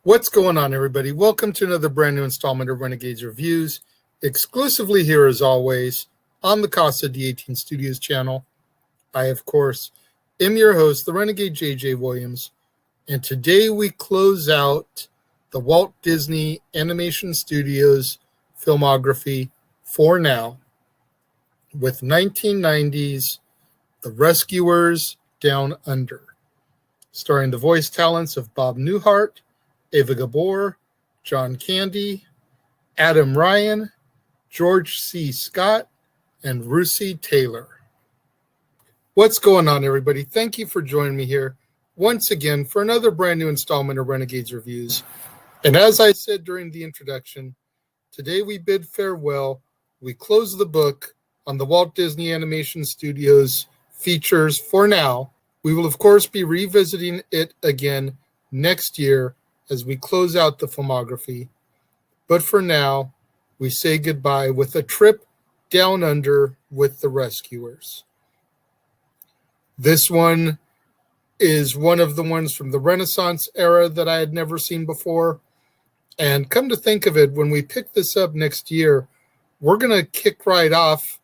What's going on, everybody? Welcome to another brand new installment of Renegades Reviews, exclusively here as always on the Casa D18 Studios channel. I, of course, am your host, the Renegade JJ Williams, and today we close out the Walt Disney Animation Studios filmography for now with 1990's The Rescuers Down Under, starring the voice talents of Bob Newhart, Ava Gabor, John Candy, Adam Ryan, George C. Scott, and Russi Taylor. What's going on, everybody? Thank you for joining me here once again for another brand new installment of Renegades Reviews. And as I said during the introduction, today we bid farewell. We close the book on the Walt Disney Animation Studios features for now. We will, of course, be revisiting it again next year as we close out the filmography. But for now, we say goodbye with a trip down under with the Rescuers. This one is one of the ones from the Renaissance era that I had never seen before. And come to think of it, when we pick this up next year, we're going to kick right off.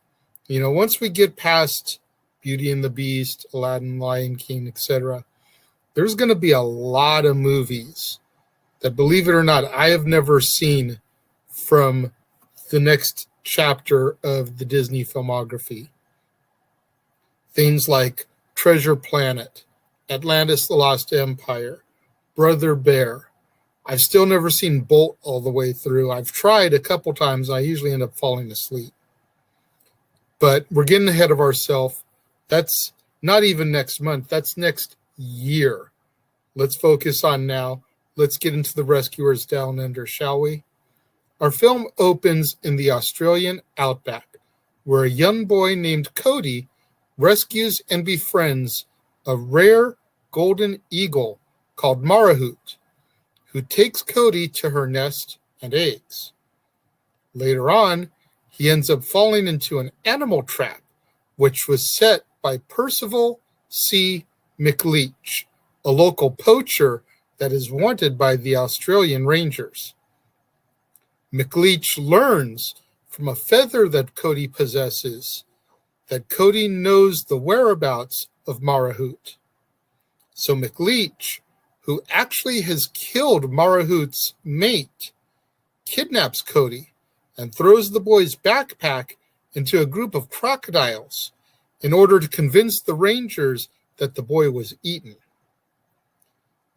Once we get past Beauty and the Beast, Aladdin, Lion King, etc., there's going to be a lot of movies that, believe it or not, I have never seen from the next chapter of the Disney filmography. Things like Treasure Planet, Atlantis the Lost Empire, Brother Bear. I've still never seen Bolt all the way through. I've tried a couple times. I usually end up falling asleep. But we're getting ahead of ourselves. That's not even next month. That's next year. Let's focus on now. Let's get into the Rescuers Down Under, shall we? Our film opens in the Australian outback, where a young boy named Cody rescues and befriends a rare golden eagle called Marahoot, who takes Cody to her nest and eggs. Later on, he ends up falling into an animal trap, which was set by Percival C. McLeach, a local poacher that is wanted by the Australian Rangers. McLeach learns from a feather that Cody possesses that Cody knows the whereabouts of Marahoot. So McLeach, who actually has killed Marahoot's mate, kidnaps Cody and throws the boy's backpack into a group of crocodiles in order to convince the Rangers that the boy was eaten.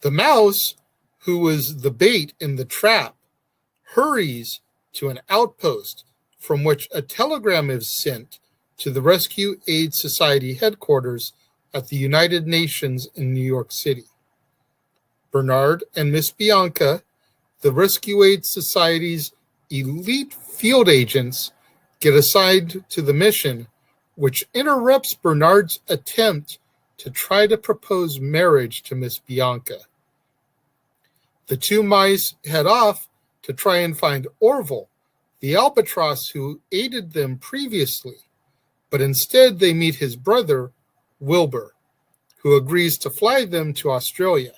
The mouse, who was the bait in the trap, hurries to an outpost from which a telegram is sent to the Rescue Aid Society headquarters at the United Nations in New York City. Bernard and Miss Bianca, the Rescue Aid Society's elite field agents, get assigned to the mission, which interrupts Bernard's attempt to try to propose marriage to Miss Bianca. The two mice head off to try and find Orville, the albatross who aided them previously, but instead they meet his brother, Wilbur, who agrees to fly them to Australia.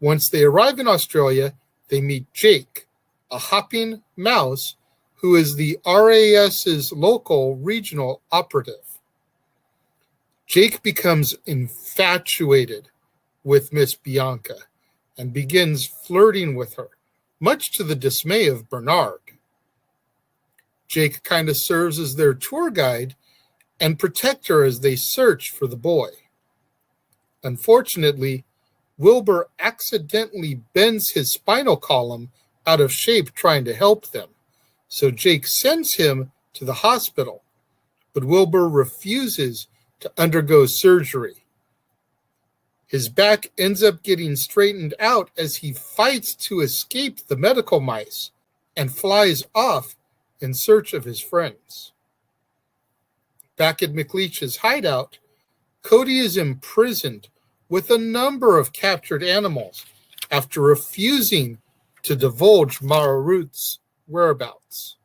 Once they arrive in Australia, they meet Jake, a hopping mouse who is the RAS's local regional operative. Jake becomes infatuated with Miss Bianca and begins flirting with her, much to the dismay of Bernard. Jake kind of serves as their tour guide and protector as they search for the boy. Unfortunately, Wilbur accidentally bends his spinal column out of shape trying to help them, so Jake sends him to the hospital, but Wilbur refuses to undergo surgery. His back ends up getting straightened out as he fights to escape the medical mice and flies off in search of his friends. Back at McLeach's hideout, Cody is imprisoned with a number of captured animals after refusing to divulge Mara Root's whereabouts.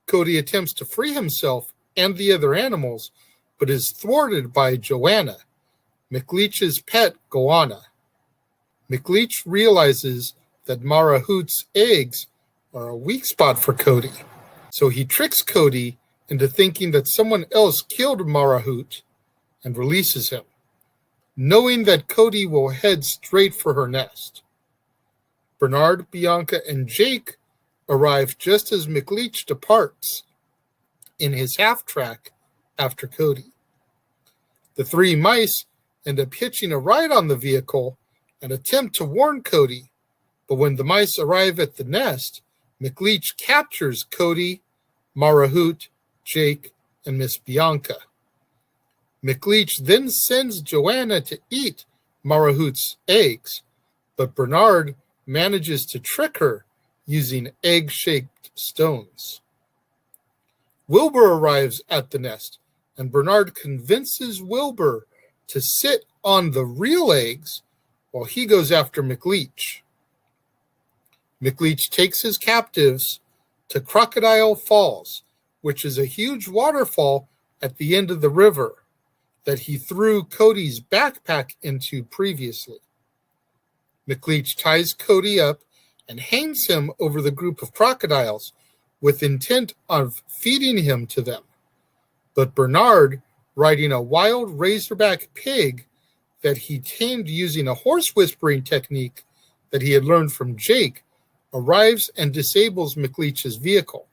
Cody attempts to free himself and the other animals, but is thwarted by Joanna, McLeach's pet goanna. McLeach realizes that Mara Hoot's eggs are a weak spot for Cody, so he tricks Cody into thinking that someone else killed Mara Hoot and releases him, knowing that Cody will head straight for her nest. Bernard, Bianca, and Jake arrive just as McLeach departs in his half-track after Cody. The three mice end up hitching a ride on the vehicle and attempt to warn Cody, but when the mice arrive at the nest, McLeach captures Cody, Mara Hoot, Jake, and Miss Bianca. McLeach then sends Joanna to eat Mara Hoot's eggs, but Bernard manages to trick her using egg-shaped stones. Wilbur arrives at the nest, and Bernard convinces Wilbur to sit on the real eggs while he goes after McLeach. McLeach takes his captives to Crocodile Falls, which is a huge waterfall at the end of the river that he threw Cody's backpack into previously. McLeach ties Cody up and hangs him over the group of crocodiles with intent of feeding him to them. But Bernard, riding a wild razorback pig that he tamed using a horse whispering technique that he had learned from Jake, arrives and disables McLeach's vehicle.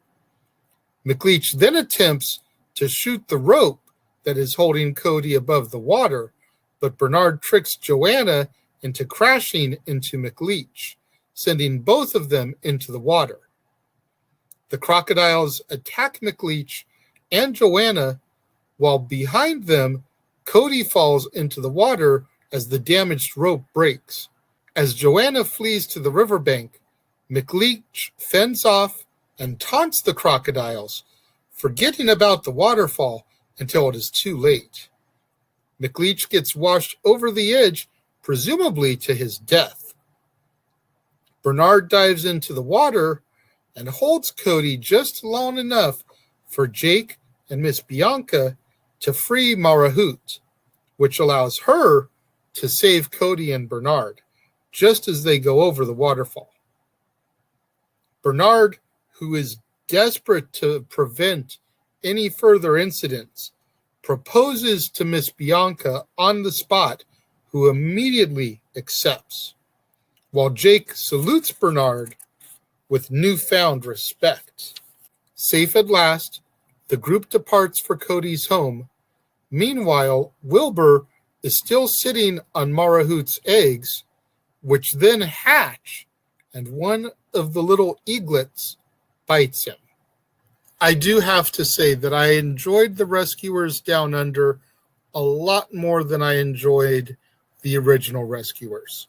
McLeach then attempts to shoot the rope that is holding Cody above the water, but Bernard tricks Joanna into crashing into McLeach, sending both of them into the water. The crocodiles attack McLeach and Joanna, while behind them, Cody falls into the water as the damaged rope breaks. As Joanna flees to the riverbank, McLeach fends off and taunts the crocodiles, forgetting about the waterfall until it is too late. McLeach gets washed over the edge, presumably to his death. Bernard dives into the water and holds Cody just long enough for Jake and Miss Bianca to free Mara Hoot, which allows her to save Cody and Bernard just as they go over the waterfall. Bernard, who is desperate to prevent any further incidents, proposes to Miss Bianca on the spot, who immediately accepts, while Jake salutes Bernard with newfound respect. Safe at last, the group departs for Cody's home. Meanwhile, Wilbur is still sitting on Mara Hoot's eggs, which then hatch, and one of the little eaglets bites him. I do have to say that I enjoyed The Rescuers Down Under a lot more than I enjoyed the original Rescuers.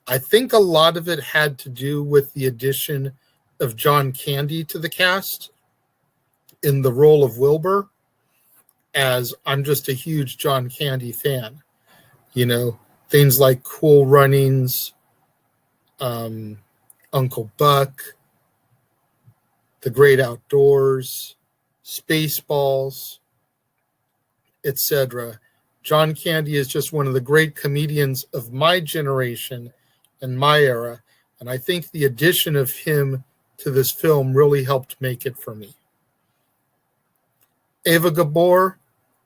I think a lot of it had to do with the addition of John Candy to the cast in the role of Wilbur, as I'm just a huge John Candy fan. You know, things like Cool Runnings, Uncle Buck, The Great Outdoors, Spaceballs, etc. John Candy is just one of the great comedians of my generation and my era, and I think the addition of him to this film really helped make it for me. Eva Gabor,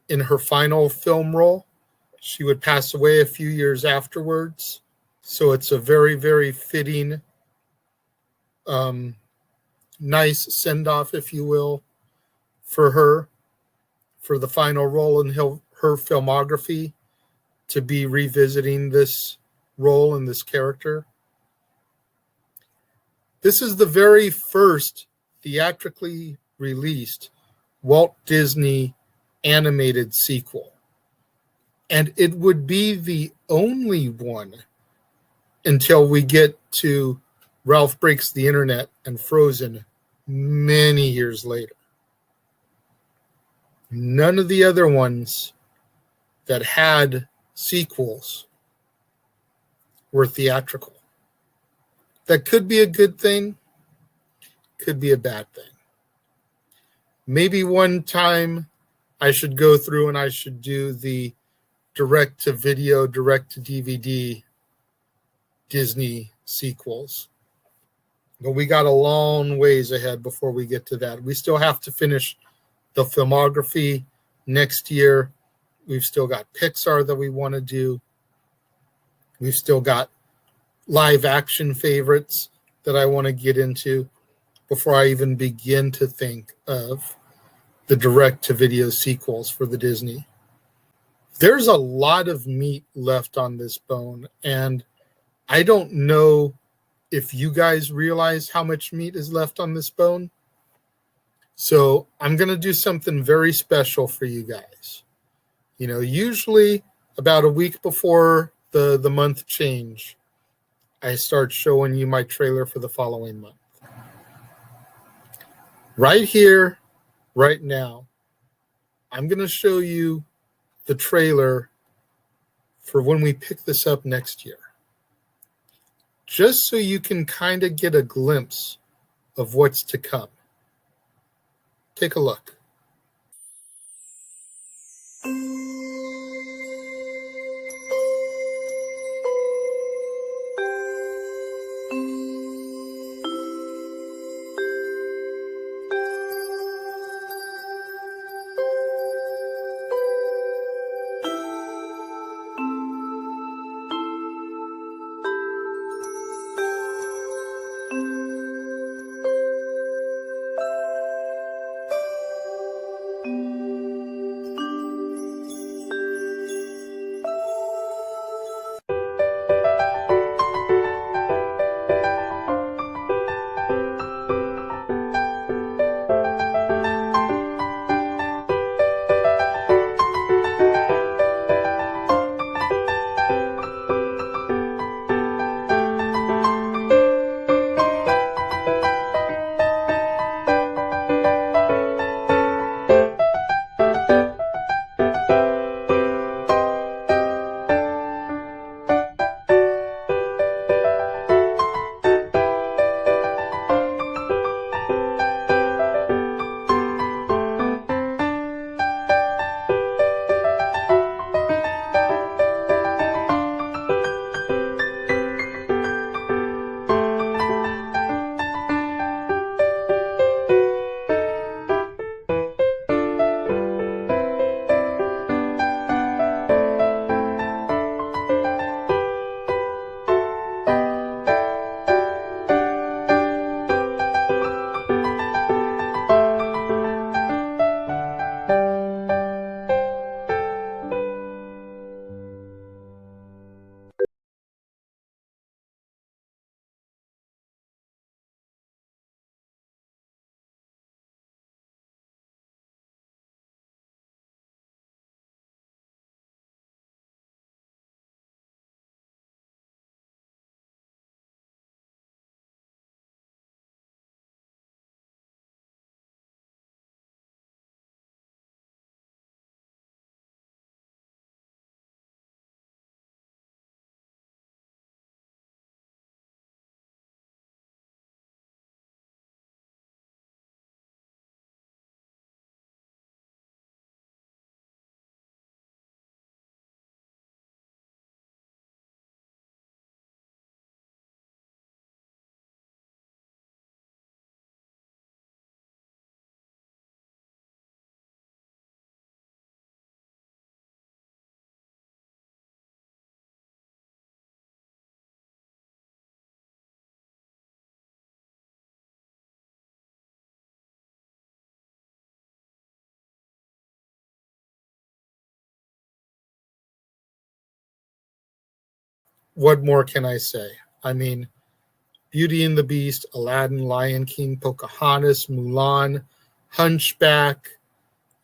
in her final film role, she would pass away a few years afterwards, so it's a very, very fitting, nice send-off, if you will, for her, for the final role in her filmography. to be revisiting this role and this character. This is the very first theatrically released Walt Disney animated sequel. And it would be the only one until we get to Ralph Breaks the Internet and Frozen many years later. None of the other ones that had sequels were theatrical. That could be a good thing, could be a bad thing. Maybe one time I should go through and I should do the direct-to-video, direct-to-DVD Disney sequels. But we got a long ways ahead before we get to that. We still have to finish the filmography next year. We've still got Pixar that we want to do. We've still got live action favorites that I want to get into before I even begin to think of the direct-to-video sequels for the Disney. There's a lot of meat left on this bone, and I don't know if you guys realize how much meat is left on this bone. So I'm going to do something very special for you guys. You know, usually about a week before the month change, I start showing you my trailer for the following month. Right here, right now, I'm going to show you the trailer for when we pick this up next year. Just so you can kind of get a glimpse of what's to come. Take a look. what more can I say? I mean, Beauty and the Beast, Aladdin, Lion King, Pocahontas, Mulan, Hunchback.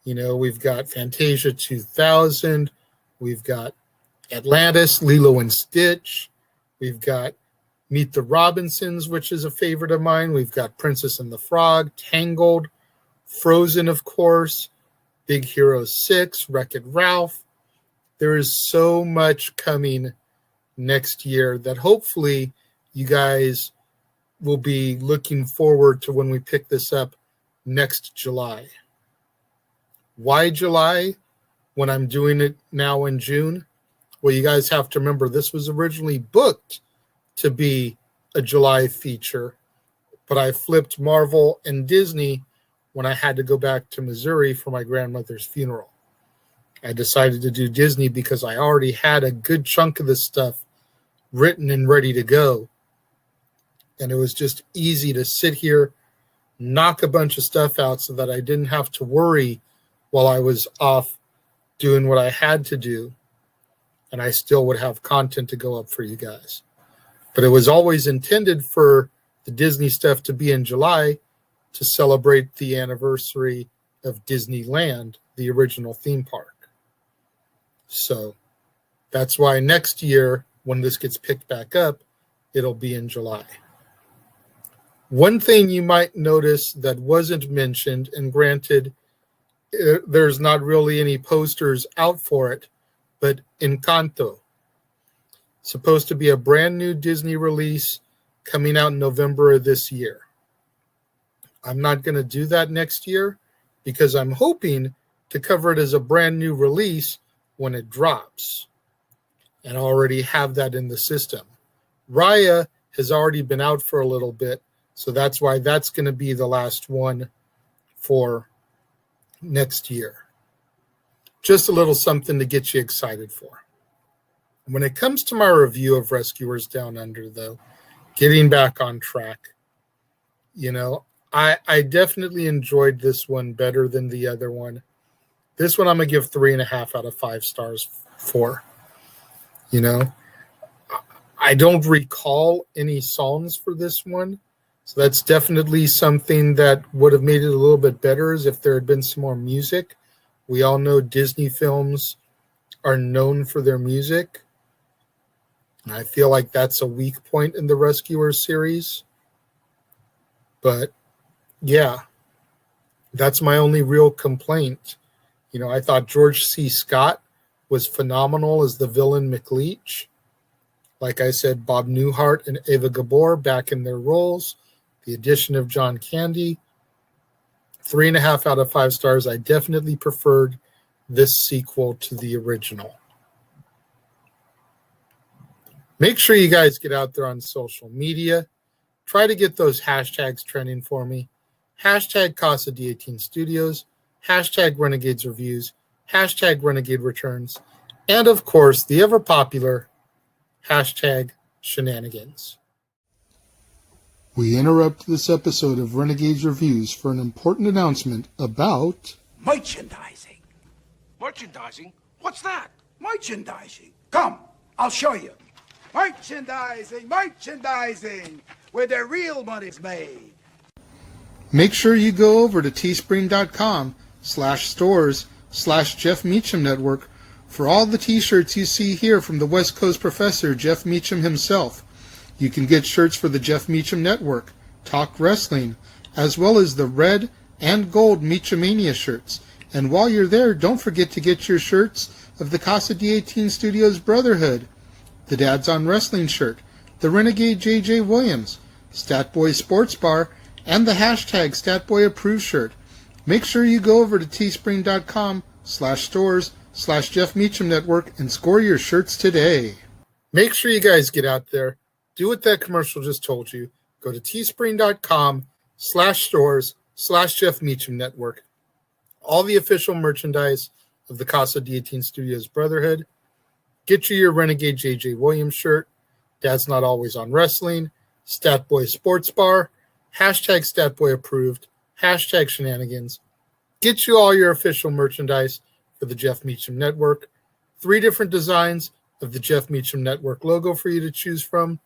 We've got Fantasia 2000. We've got Atlantis, Lilo and Stitch. We've got Meet the Robinsons, which is a favorite of mine. We've got Princess and the Frog, Tangled, Frozen, of course, Big Hero 6, Wreck-It Ralph. There is so much coming next year that hopefully you guys will be looking forward to when we pick this up next July. Why July when I'm doing it now in June? Well, you guys have to remember this was originally booked to be a July feature, but I flipped Marvel and Disney when I had to go back to Missouri for my grandmother's funeral. I decided to do Disney because I already had a good chunk of this stuff written and ready to go. And it was just easy to sit here, knock a bunch of stuff out so that I didn't have to worry while I was off doing what I had to do. And I still would have content to go up for you guys. But it was always intended for the Disney stuff to be in July to celebrate the anniversary of Disneyland, the original theme park. So that's why next year, when this gets picked back up, it'll be in July. One thing you might notice that wasn't mentioned, and granted, there's not really any posters out for it, but Encanto, supposed to be a brand new Disney release coming out in November of this year. I'm not going to do that next year because I'm hoping to cover it as a brand new release when it drops and already have that in the system. Raya has already been out for a little bit, so that's why that's going to be the last one for next year. Just a little something to get you excited for. When it comes to my review of Rescuers Down Under, though, getting back on track, I definitely enjoyed this one better than the other one. This one I'm going to give 3.5 out of 5 stars for. I don't recall any songs for this one, so that's definitely something that would have made it a little bit better is if there had been some more music. We all know Disney films are known for their music. And I feel like that's a weak point in the Rescuers series. But yeah, that's my only real complaint. I thought George C. Scott was phenomenal as the villain McLeach. Like I said, Bob Newhart and Eva Gabor back in their roles. The addition of John Candy. 3.5 out of 5 stars. I definitely preferred this sequel to the original. Make sure you guys get out there on social media. Try to get those hashtags trending for me. Hashtag Casa D18 Studios. Hashtag Renegades Reviews. Hashtag Renegade Returns. And of course, the ever popular hashtag Shenanigans. We interrupt this episode of Renegades Reviews for an important announcement about merchandising. Merchandising? What's that? Merchandising. Come, I'll show you. Merchandising, where the real money's made. Make sure you go over to teespring.com/stores/Jeff Meacham Network for all the t-shirts you see here from the West Coast professor, Jeff Meacham himself. You can get shirts for the Jeff Meacham Network, Talk Wrestling, as well as the red and gold Meachamania shirts. And while you're there, don't forget to get your shirts of the Casa D18 Studios Brotherhood, the Dads on Wrestling shirt, the Renegade J.J. Williams, Statboy Sports Bar, and the hashtag Statboy Approved shirt. Make sure you go over to teespring.com/stores/Jeff Meacham Network and score your shirts today. Make sure you guys get out there. Do what that commercial just told you. Go to teespring.com/stores/Jeff Meacham Network. All the official merchandise of the Casa D18 Studios Brotherhood. Get you your Renegade J.J. Williams shirt, Dad's Not Always on Wrestling, Statboy Sports Bar, hashtag Statboy Approved, hashtag Shenanigans. Get you all your official merchandise for the Jeff Meacham Network. 3 different designs of the Jeff Meacham Network logo for you to choose from,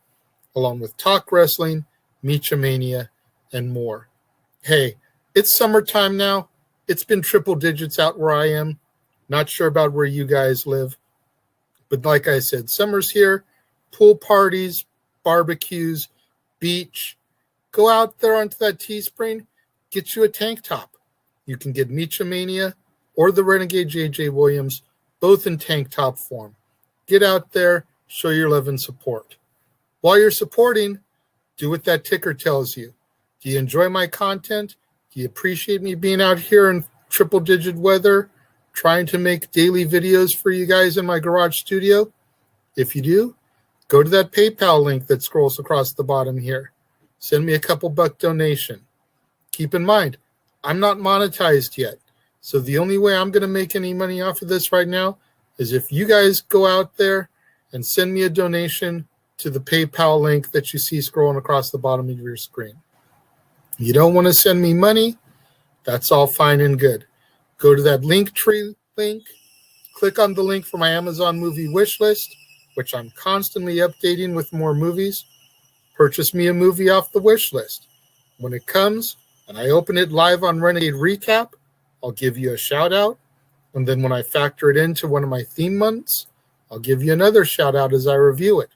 along with Talk Wrestling, Meachamania, and more. Hey, it's summertime now. It's been triple digits out where I am. Not sure about where you guys live. But like I said, summer's here. Pool parties, barbecues, beach. Go out there onto that Teespring. Get you a tank top. You can get Meachamania or the Renegade J.J. Williams, both in tank top form. Get out there, show your love and support. While you're supporting, do what that ticker tells you. Do you enjoy my content? Do you appreciate me being out here in triple digit weather, trying to make daily videos for you guys in my garage studio? If you do, go to that PayPal link that scrolls across the bottom here. Send me a couple buck donation. Keep in mind, I'm not monetized yet. So the only way I'm going to make any money off of this right now is if you guys go out there and send me a donation to the PayPal link that you see scrolling across the bottom of your screen. You don't want to send me money? That's all fine and good. Go to that Linktree link, click on the link for my Amazon movie wish list, which I'm constantly updating with more movies. Purchase me a movie off the wish list. When it comes and I open it live on Renegade Recap, I'll give you a shout out. And then when I factor it into one of my theme months, I'll give you another shout out as I review it.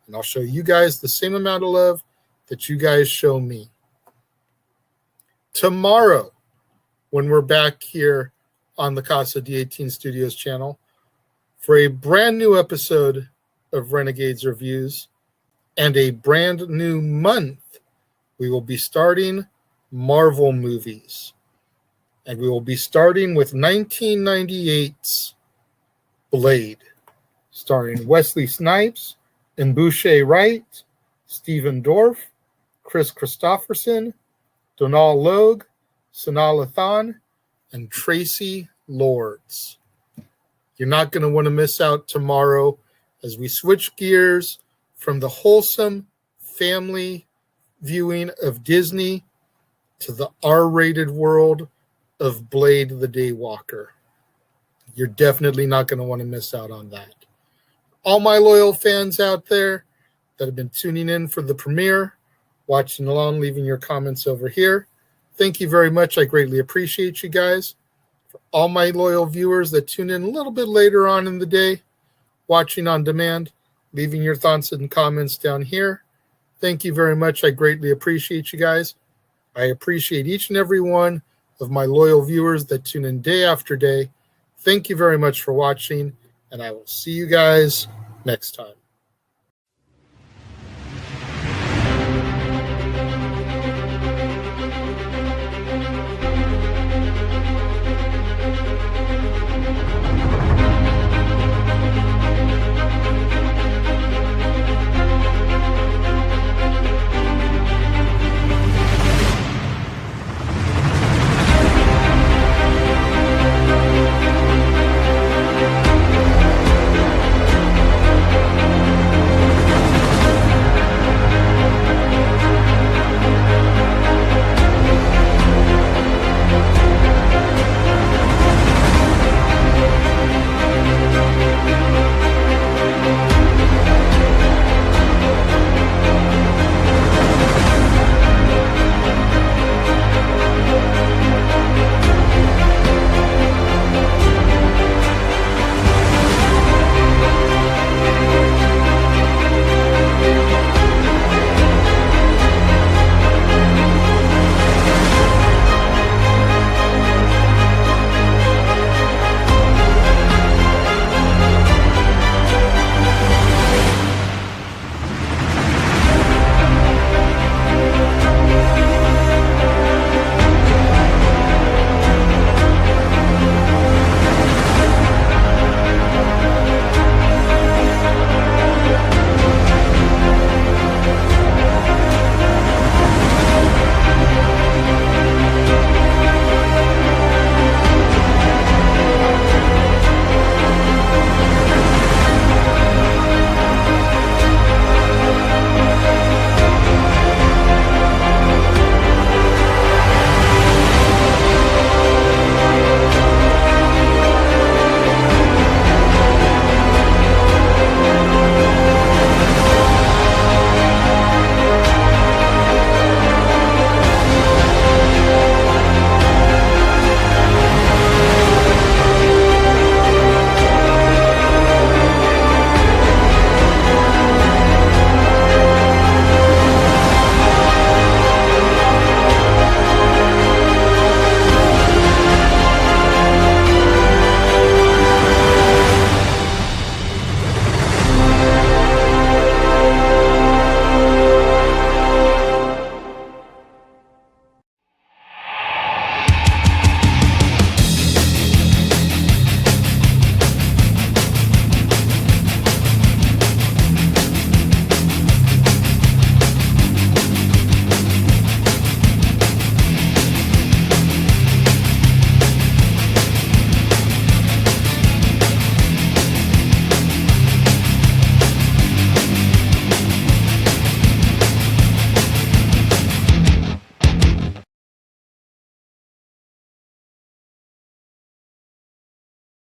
And I'll show you guys the same amount of love that you guys show me. Tomorrow, when we're back here on the Casa D18 Studios channel for a brand new episode of Renegades Reviews and a brand new month, we will be starting Marvel movies. And we will be starting with 1998's Blade, starring Wesley Snipes and Boucher Wright, Stephen Dorff, Chris Christopherson, Donal Logue, Sanaa Lathan, and Tracy Lords. You're not going to want to miss out tomorrow as we switch gears from the wholesome family viewing of Disney to the R-rated world of Blade the Daywalker. You're definitely not going to want to miss out on that. All my loyal fans out there that have been tuning in for the premiere, watching along, leaving your comments over here, thank you very much. I greatly appreciate you guys. For all my loyal viewers that tune in a little bit later on in the day, watching on demand, leaving your thoughts and comments down here, thank you very much. I greatly appreciate you guys. I appreciate each and every one of my loyal viewers that tune in day after day. Thank you very much for watching, and I will see you guys next time.